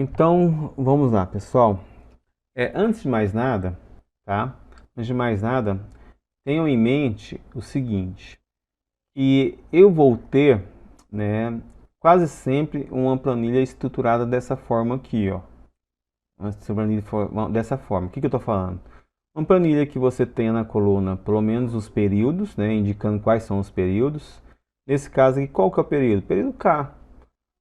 Então, vamos lá, pessoal. Antes de mais nada, tá? Antes de mais nada, tenham em mente o seguinte, que eu vou ter, né, quase sempre uma planilha estruturada dessa forma aqui, ó. Essa planilha dessa forma. O que que eu estou falando? Uma planilha que você tenha na coluna, pelo menos os períodos, né, indicando quais são os períodos. Nesse caso aqui, qual que é o período? Período K.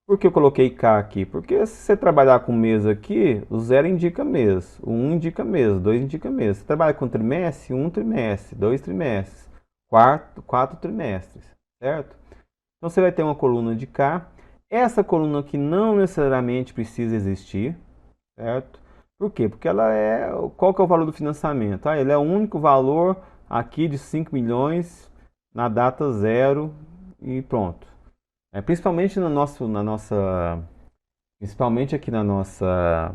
Por que eu coloquei K aqui? Porque se você trabalhar com mês aqui, o 0 indica mês, o 1 indica mês, o 2 indica mês. Se você trabalha com trimestre, um trimestre, dois trimestres, quatro trimestres, certo? Então você vai ter uma coluna de K. Essa coluna aqui não necessariamente precisa existir, certo? Por quê? Porque ela é. Qual que é o valor do financiamento? Ele é o único valor aqui de 5 milhões na data zero e pronto. Principalmente principalmente aqui na nossa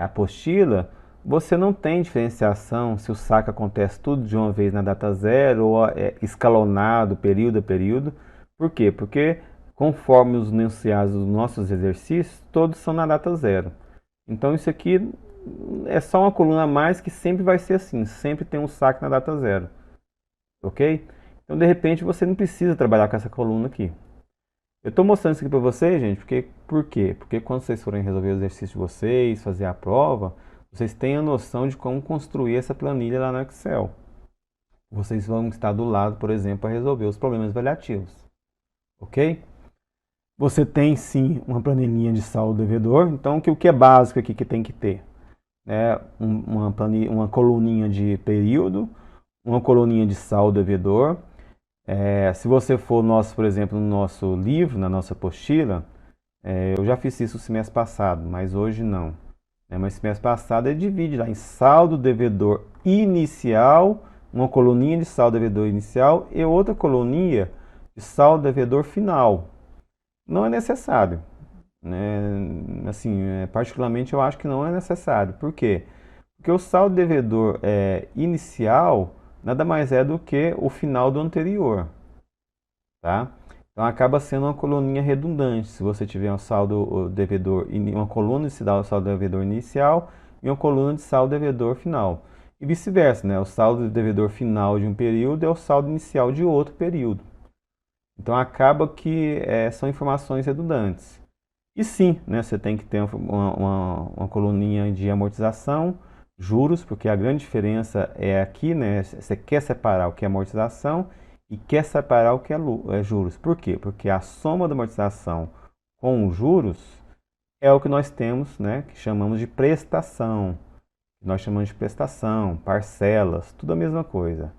apostila, você não tem diferenciação se o saque acontece tudo de uma vez na data zero ou escalonado período a período. Por quê? Porque conforme os enunciados dos nossos exercícios, todos são na data zero. Então isso aqui é só uma coluna a mais que sempre vai ser assim, sempre tem um saque na data zero, ok? Então de repente você não precisa trabalhar com essa coluna aqui. Eu estou mostrando isso aqui para vocês, gente, por quê? Porque quando vocês forem resolver o exercício de vocês, fazer a prova, vocês têm a noção de como construir essa planilha lá no Excel. Vocês vão estar do lado, por exemplo, para resolver os problemas avaliativos, ok? Você tem sim uma planilhinha de saldo devedor, então o que é básico aqui que tem que ter? Uma coluninha de período, uma coluninha de saldo devedor. Se você for, por exemplo, no nosso livro, na nossa apostila, eu já fiz isso o semestre passado, mas hoje não. Mas semestre passado ele divide lá em saldo devedor inicial, uma coluninha de saldo devedor inicial e outra coluninha de saldo devedor final. Não é necessário, né? Assim, particularmente eu acho que não é necessário. Por quê? Porque o saldo devedor inicial nada mais é do que o final do anterior, tá? Então acaba sendo uma coluninha redundante. Se você tiver um saldo devedor, uma coluna de saldo devedor inicial e uma coluna de saldo devedor final. E vice-versa, né? O saldo devedor final de um período é o saldo inicial de outro período. Então acaba que são informações redundantes. E sim, né, você tem que ter uma coluninha de amortização, juros, porque a grande diferença é aqui, né? Você quer separar o que é amortização e quer separar o que é juros. Por quê? Porque a soma da amortização com os juros é o que nós temos, né, que chamamos de prestação. Nós chamamos de prestação, parcelas, tudo a mesma coisa.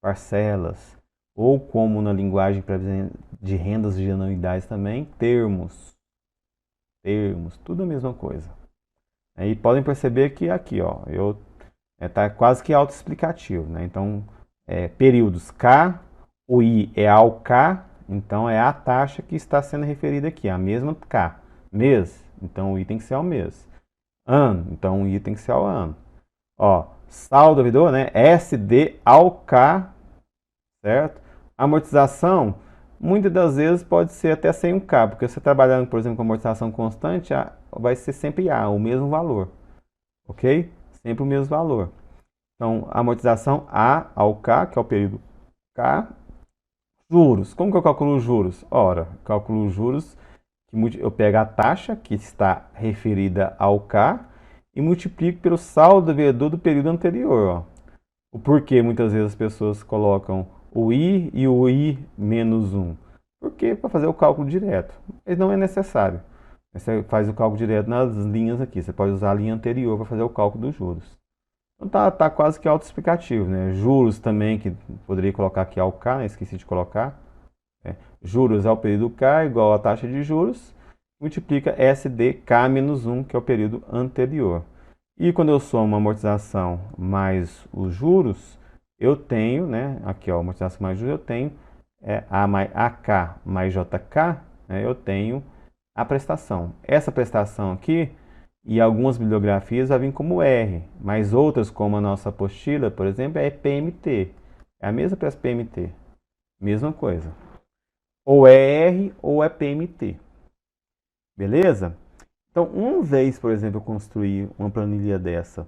Parcelas. Ou como na linguagem de rendas e anuidades também, termos, tudo a mesma coisa. E podem perceber que aqui, ó, tá quase que autoexplicativo, né? Então, períodos K, o I é ao K, então é a taxa que está sendo referida aqui, a mesma K. Mês, então o I tem que ser ao mês. Ano, então o I tem que ser ao ano. Ó, saldo devedor, né? SD ao K, certo? Amortização, muitas das vezes pode ser até sem um K, porque você trabalhando, por exemplo, com amortização constante, vai ser sempre A, o mesmo valor, ok? Sempre o mesmo valor. Então, amortização A ao K, que é o período K. Juros, como que eu calculo os juros? Ora, calculo os juros, eu pego a taxa que está referida ao K e multiplico pelo saldo devedor do período anterior, ó. O porquê muitas vezes as pessoas colocam o I e o I menos 1. Porque para fazer o cálculo direto. Mas não é necessário. Você faz o cálculo direto nas linhas aqui. Você pode usar a linha anterior para fazer o cálculo dos juros. Então tá quase que autoexplicativo, né? Juros também, que poderia colocar aqui ao K, né? Esqueci de colocar. Juros é o período K igual a taxa de juros, multiplica SDK menos 1, que é o período anterior. E quando eu somo a amortização mais os juros, eu tenho, né, aqui ó, amortização mais juros, eu tenho A mais AK mais JK, né, eu tenho a prestação. Essa prestação aqui, e algumas bibliografias vai vir como R, mas outras, como a nossa apostila, por exemplo, é PMT. É a mesma para PMT, mesma coisa. Ou é R ou é PMT. Beleza? Então, uma vez, por exemplo, eu construir uma planilha dessa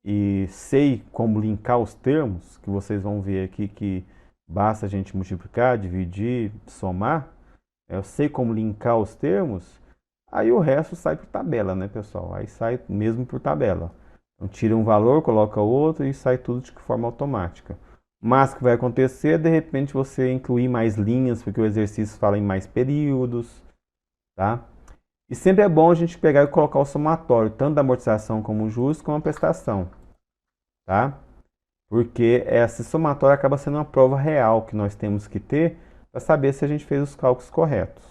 e sei como linkar os termos, que vocês vão ver aqui que basta a gente multiplicar, dividir, somar, eu sei como linkar os termos, aí o resto sai por tabela, né, pessoal? Aí sai mesmo por tabela. Então, tira um valor, coloca outro e sai tudo de forma automática. Mas o que vai acontecer é, de repente, você incluir mais linhas, porque o exercício fala em mais períodos, tá? E sempre é bom a gente pegar e colocar o somatório, tanto da amortização como o juros, como a prestação, tá? Porque esse somatório acaba sendo uma prova real que nós temos que ter para saber se a gente fez os cálculos corretos.